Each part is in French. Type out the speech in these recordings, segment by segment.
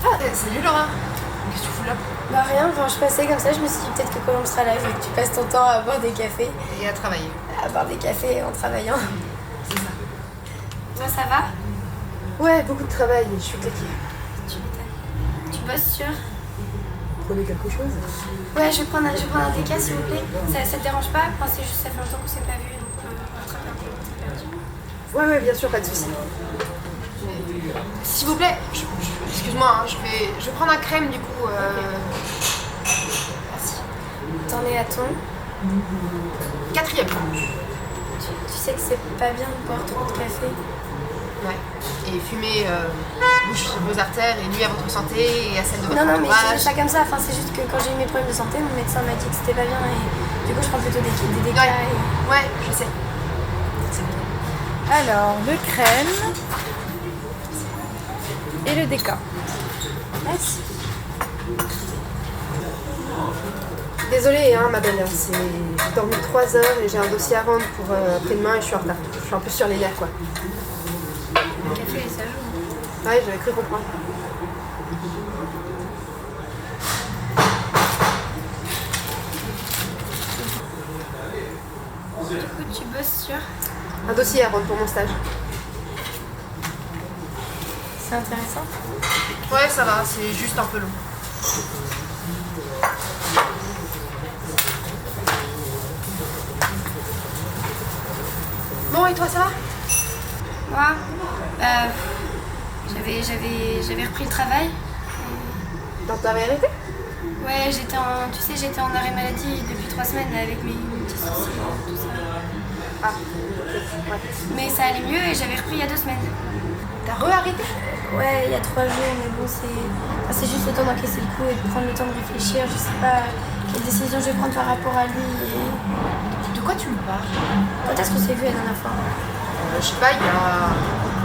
Ah, salut Laura. Qu'est-ce que tu fous là? Bah rien, enfin, je passais comme ça, je me suis dit peut-être que Colombe sera là, vu que tu passes ton temps à boire des cafés. Et à travailler. À boire des cafés en travaillant. C'est ça. Toi, ça va? Ouais, beaucoup de travail, je suis claquée. Tu m'étonnes. Tu bosses sur? Prenez quelque chose? Ouais, je vais prendre un déca, s'il vous plaît. Ça te dérange pas? Enfin, c'est juste, ça fait longtemps qu'on s'est pas vu, donc on va attraper un peu de température. Ouais, bien sûr, pas de soucis. S'il vous plaît, excuse-moi, hein, je vais prendre un crème du coup. Merci. T'en es à ton? 4e. Tu sais que c'est pas bien de boire trop de café. Ouais. Et fumer bouche vos artères et nuit à votre santé et à celle de votre Non, mais entourage. je dis ça comme ça. Enfin, c'est juste que quand j'ai eu mes problèmes de santé, mon médecin m'a dit que c'était pas bien et du coup, je prends plutôt des déca. Ouais, je sais. C'est bon. Alors, le crème et le déca. Merci. Désolée, hein, ma belle, j'ai dormi 3 heures et j'ai un dossier à rendre pour après-demain et je suis en retard. Je suis un peu sur les nerfs, quoi. Le café, ça joue. Ouais, j'avais cru comprendre. Du coup, tu bosses sur? Un dossier à rendre pour mon stage. C'est intéressant. Ouais, ça va, c'est juste un peu long. Bon, et toi, ça va? Moi, j'avais repris le travail. Donc t'avais arrêté? Ouais, j'étais en arrêt maladie depuis 3 semaines avec mes petits soucis, tout ça. Ah, ok, ouais. Mais ça allait mieux et j'avais repris il y a 2 semaines. T'as re-arrêté? Ouais, il y a 3 jours, mais bon, c'est juste le temps d'encaisser le coup et de prendre le temps de réfléchir. Je sais pas quelle décision je vais prendre par rapport à lui. De quoi tu me parles? Quand est-ce qu'on s'est vu la dernière fois? Je sais pas, il y a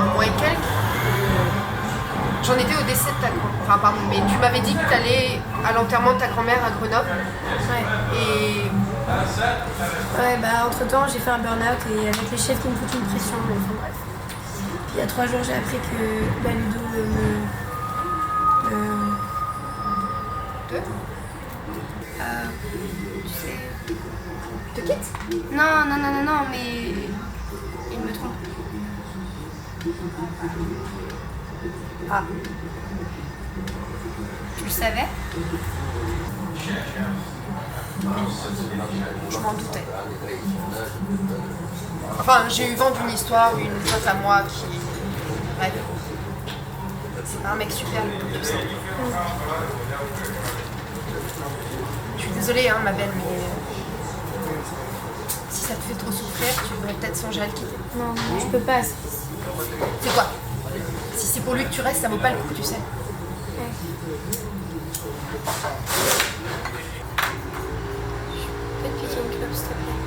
un mois et quelques. J'en étais au décès de ta grand-mère. Enfin, pardon, mais tu m'avais dit que t'allais à l'enterrement de ta grand-mère à Grenoble. Ouais. Et Ouais, bah entre temps, j'ai fait un burn-out et avec les chefs qui me foutent une pression, mais enfin bref. Puis il y a 3 jours, j'ai appris que la Ludo tu sais. Tu te quittes? Non, mais il me trompe. Ah, Tu le savais? je m'en doutais. Enfin, j'ai eu vent d'une histoire où une pote à moi qui... Bref. C'est pas un mec super, Ludo, tu sais. Je suis désolée, hein, ma belle, mais... Si ça te fait trop souffrir, tu devrais peut-être songer à le quitter. Non, je peux pas. C'est quoi? Si c'est pour lui que tu restes, ça vaut pas le coup, tu sais. Peux te piquer une clope, s'il te plaît?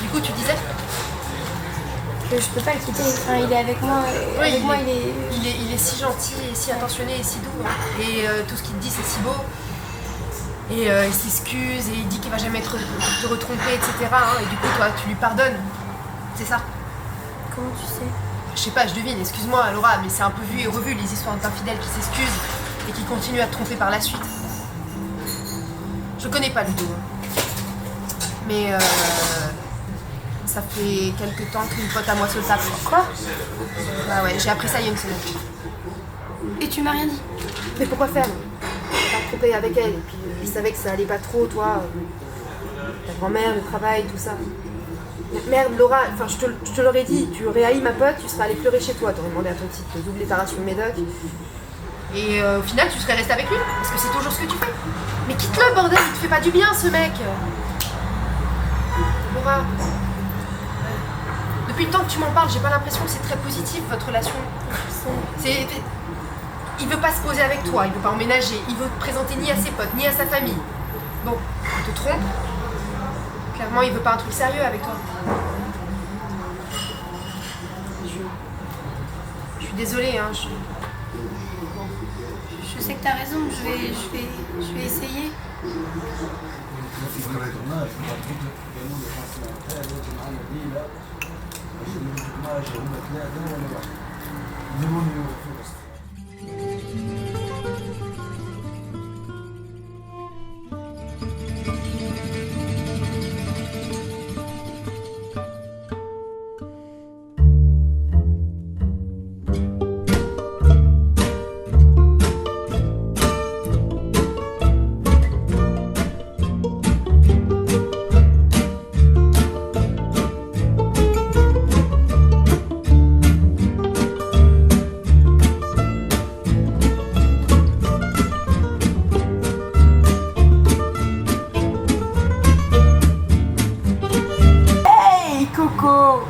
Du coup, tu disais? Que je peux pas le quitter. Enfin, il est avec moi. Oui, Avec moi, il est si gentil et si attentionné et si doux. Hein. Et tout ce qu'il te dit, c'est si beau. Et il s'excuse et il dit qu'il va jamais te retromper, etc. Hein. Et du coup, toi, tu lui pardonnes. C'est ça? Comment tu sais? Je sais pas, je devine, excuse-moi Laura, mais c'est un peu vu et revu les histoires d'infidèles qui s'excusent et qui continuent à te tromper par la suite. Je connais pas Ludo. Mais ça fait quelques temps qu'une pote à moi se tape. Quoi? Bah ouais, j'ai appris ça il y a une semaine. Et tu m'as rien dit? mais pourquoi faire? T'as trompé avec elle, et puis je savais que ça allait pas trop, toi. Ta grand-mère, le travail, tout ça. Merde, Laura, enfin je te l'aurais dit, tu aurais haï ma pote, tu serais allée pleurer chez toi, t'aurais demandé à ton type de doubler ta ration de médoc. Et au final, tu serais resté avec lui parce que c'est toujours ce que tu fais. Mais quitte-le, bordel, il te fait pas du bien ce mec. Laura, depuis le temps que tu m'en parles, j'ai pas l'impression que c'est très positif votre relation. Il veut pas se poser avec toi, il veut pas emménager, il veut te présenter ni à ses potes, ni à sa famille. Bon, il te trompe. Clairement, il veut pas un truc sérieux avec toi. Je suis désolée, hein. Je sais que t'as raison, je vais essayer.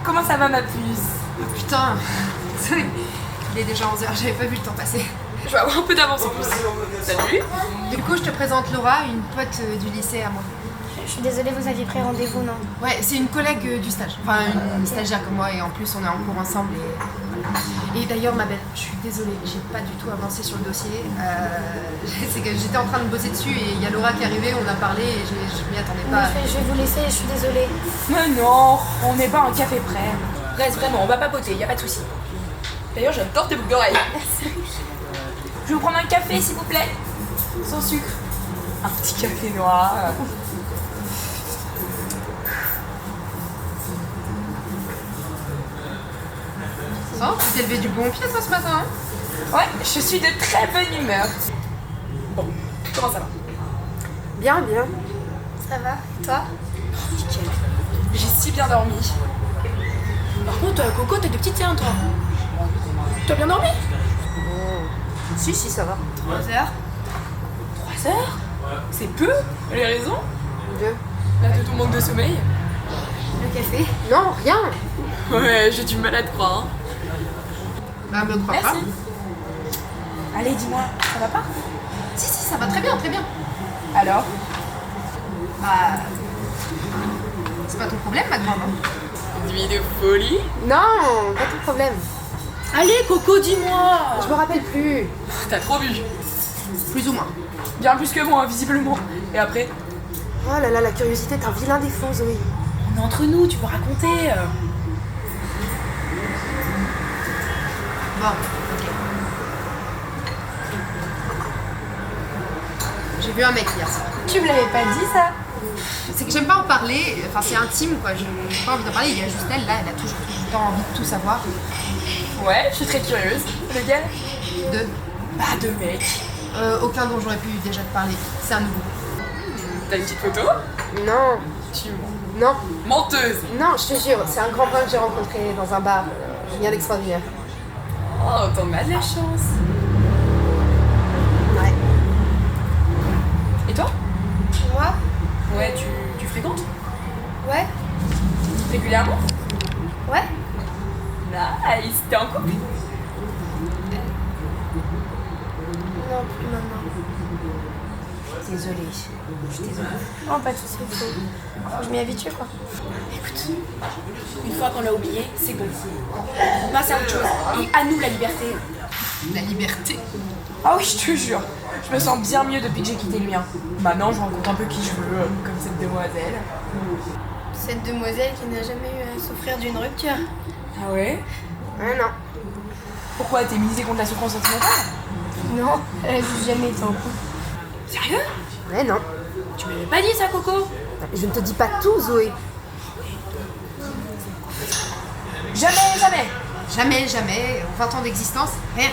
Comment ça va ma puce? Putain, désolée. Il est déjà 11h, j'avais pas vu le temps passer. Je vais avoir un peu d'avance en plus. Salut. Du coup, je te présente Laura, une pote du lycée à moi. Je suis désolée, vous aviez pris rendez-vous, non? Ouais, c'est une collègue du stage. Enfin, une stagiaire comme moi, et en plus, on est en cours ensemble. Et d'ailleurs, ma belle, je suis désolée, j'ai pas du tout avancé sur le dossier. C'est que j'étais en train de bosser dessus et il y a Laura qui est arrivée, on a parlé et je m'y attendais pas. Je vais vous laisser, je suis désolée. Mais non, on n'est pas un café près. Reste vraiment, on va papoter, y a pas de souci. D'ailleurs, j'adore tes boucles d'oreilles. Je vais vous prendre un café s'il vous plaît. Sans sucre. Un petit café noir. Oh, tu t'es levé du bon pied toi ce matin, hein? Ouais, je suis de très bonne humeur. Bon, comment ça va? Bien, bien. Ça va? Et toi? Nickel. J'ai si bien dormi. Par contre, Coco, t'as des petites cernes, toi. T'as bien dormi? Si, ça va. 3 heures? 3 heures? C'est peu? Elle a raison? Deux. Là, de ton manque de sommeil? Le café? Non, rien. Ouais, j'ai du mal à te croire. Hein. Bah, me crois Merci. pas. Allez, dis-moi, ça va pas? Si, ça va très bien, très bien. Alors? Bah. C'est pas ton problème, ma grande, hein? Nuit de folie? Non, pas de problème. Allez, Coco, dis-moi! Je me rappelle plus. T'as trop vu. Plus ou moins. Bien plus que moi, visiblement. Et après? Oh là là, la curiosité est un vilain défaut, Zoé. On est entre nous, tu peux raconter. Bon, ok. J'ai vu un mec hier soir. Tu me l'avais pas dit ça? C'est que j'aime pas en parler, enfin c'est intime quoi, j'ai pas envie d'en parler. Il y a juste elle là, elle a toujours tout le temps envie de tout savoir. Ouais, je suis très curieuse. Lequel? Deux. Bah, deux mecs. Aucun dont j'aurais pu déjà te parler. C'est un nouveau. T'as une petite photo? Non, Tu mens. non, Menteuse! non, je te jure, c'est un grand point que j'ai rencontré dans un bar. Rien d'extraordinaire. Oh, t'en as de la chance. Ouais. Et toi? Moi? Ouais, tu fréquentes? Ouais? Régulièrement? Ouais? Nice! T'es en couple? Non, plus maintenant. Désolée. Je suis désolée. Oh, pas de soucis, faut que je m'y habitue quoi. Écoute, une fois qu'on l'a oublié, c'est bon. Moi, c'est autre chose. Et à nous, la liberté. La liberté. Ah oui, je te jure. Je me sens bien mieux depuis que j'ai quitté le mien. Maintenant, je rencontre un peu qui je veux, comme cette demoiselle. Cette demoiselle qui n'a jamais eu à souffrir d'une rupture. Ah ouais? Ouais, non. Pourquoi? T'es misée contre la souffrance sentimentale? Non, elle a juste jamais été en couple. Sérieux? Ouais, non. Tu m'avais pas dit ça, Coco? Je ne te dis pas tout, Zoé. Jamais! Jamais, en 20 ans d'existence, rien.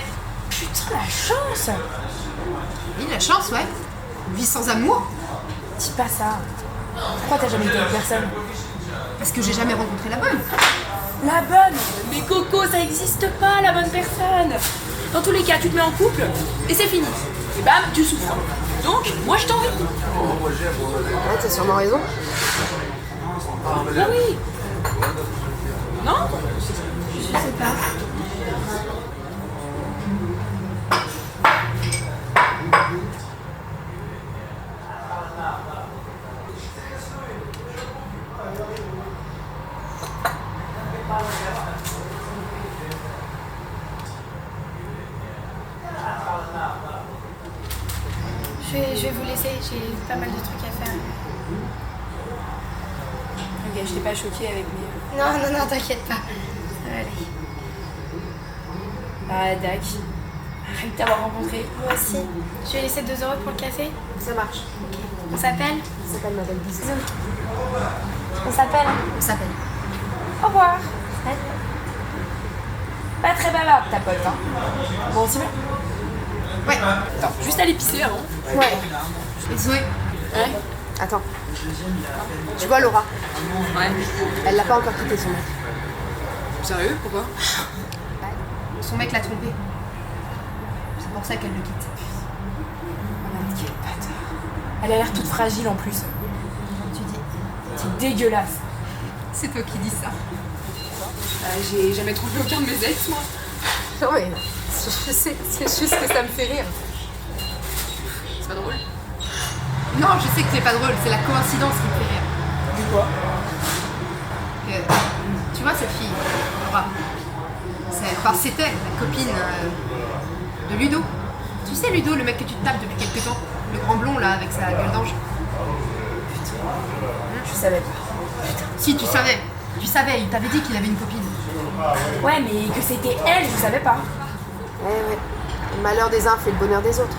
Putain, la chance! Oui, la chance, ouais. Une vie sans amour, Dis pas ça. Pourquoi t'as jamais été avec personne? parce que j'ai jamais rencontré la bonne. La bonne? Mais Coco, ça existe pas, la bonne personne! Dans tous les cas, tu te mets en couple, et c'est fini. Et bam, tu souffres. Donc, moi je t'envie. Ouais, t'as sûrement raison. Ah oui! Non? Je sais pas. Je vais vous laisser, j'ai pas mal de trucs à faire. Ok, je t'ai pas choquée avec mes... Non, t'inquiète pas. Ça Allez. Ah, Dac. Rien que t'avoir rencontré. Moi aussi. Je vais laisser 2 € pour le café. Ça marche. On s'appelle? Ça s'appelle Madame Bisous. On s'appelle? On s'appelle. Au revoir. Salut. Pas très bavarde ta pote, hein. Bon, c'est bon. Ouais. Attends, juste aller pisser avant. Ouais. Et Zoé? Ouais. Attends. Tu vois Laura? Ouais. Elle l'a pas encore quitté son mec. Sérieux? Pourquoi? Son mec l'a trompée. C'est pour ça qu'elle le quitte. Merde, quel bâtard. Elle a l'air toute fragile en plus. Tu dis. C'est dégueulasse. C'est toi qui dis ça. J'ai jamais trompé aucun de mes ex, moi. Non mais, je sais, c'est juste que ça me fait rire. C'est pas drôle. Non, je sais que c'est pas drôle, c'est la coïncidence qui me fait rire. Du quoi? Que, tu vois cette fille, Laura, c'était la copine de Ludo. Tu sais Ludo, le mec que tu te tapes depuis quelques temps, le grand blond là avec sa gueule d'ange. Je savais pas. Si tu savais, il t'avait dit qu'il avait une copine. Ouais, mais que c'était elle, je savais pas. Ouais. Le malheur des uns fait le bonheur des autres.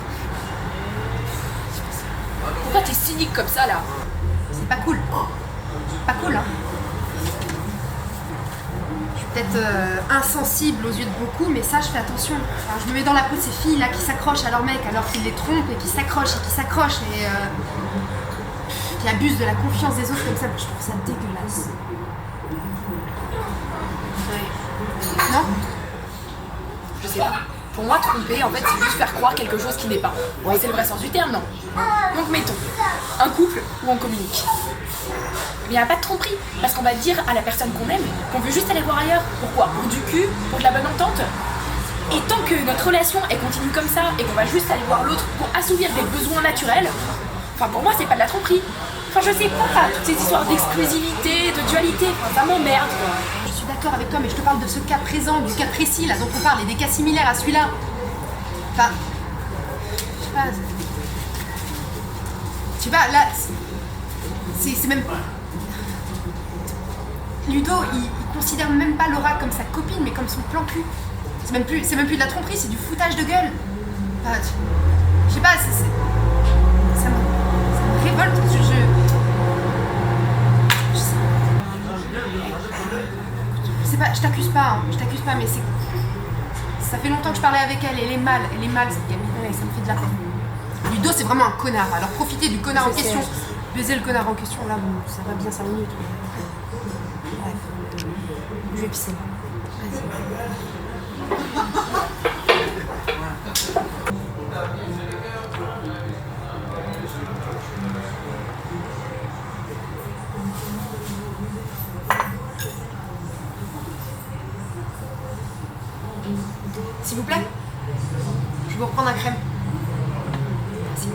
Pourquoi t'es cynique comme ça, là? C'est pas cool. Pas cool, hein. Je suis peut-être insensible aux yeux de beaucoup, mais ça, je fais attention. Enfin, je me mets dans la peau de ces filles-là qui s'accrochent à leur mec alors qu'ils les trompent et qui s'accrochent et qui abusent de la confiance des autres comme ça. Je trouve ça dégueulasse. Non? Je sais pas. Pour moi, tromper, en fait, c'est juste faire croire quelque chose qui n'est pas. Ouais, c'est le vrai sens du terme, non? Donc, mettons, un couple où on communique. Mais il n'y a pas de tromperie, parce qu'on va dire à la personne qu'on aime qu'on veut juste aller voir ailleurs. Pourquoi? Pour du cul? Pour de la bonne entente? Et tant que notre relation, elle continue comme ça, et qu'on va juste aller voir l'autre pour assouvir des besoins naturels, enfin, pour moi, c'est pas de la tromperie. Enfin, je sais pas, toutes ces histoires d'exclusivité, de dualité, enfin, ça m'emmerde, quoi. Je suis d'accord avec toi, mais je te parle de ce cas présent, du cas précis là dont on parle, et des cas similaires à celui-là. Enfin, je sais pas. Tu vois, là, c'est même. Ludo, il considère même pas Laura comme sa copine, mais comme son plan cul. C'est même plus de la tromperie, c'est du foutage de gueule. Enfin, je sais pas, ça me révolte. Je sais pas, je t'accuse pas, mais ça fait longtemps que je parlais avec elle et elle est mal cette gamine, et ça me fait de la peine. Ludo c'est vraiment un connard, alors profitez du connard en question, baiser le connard en question, là bon, ça va bien 5 minutes. Bref, je vais pisser. Vas-y. S'il vous plaît, je vais vous reprendre un crème. Merci.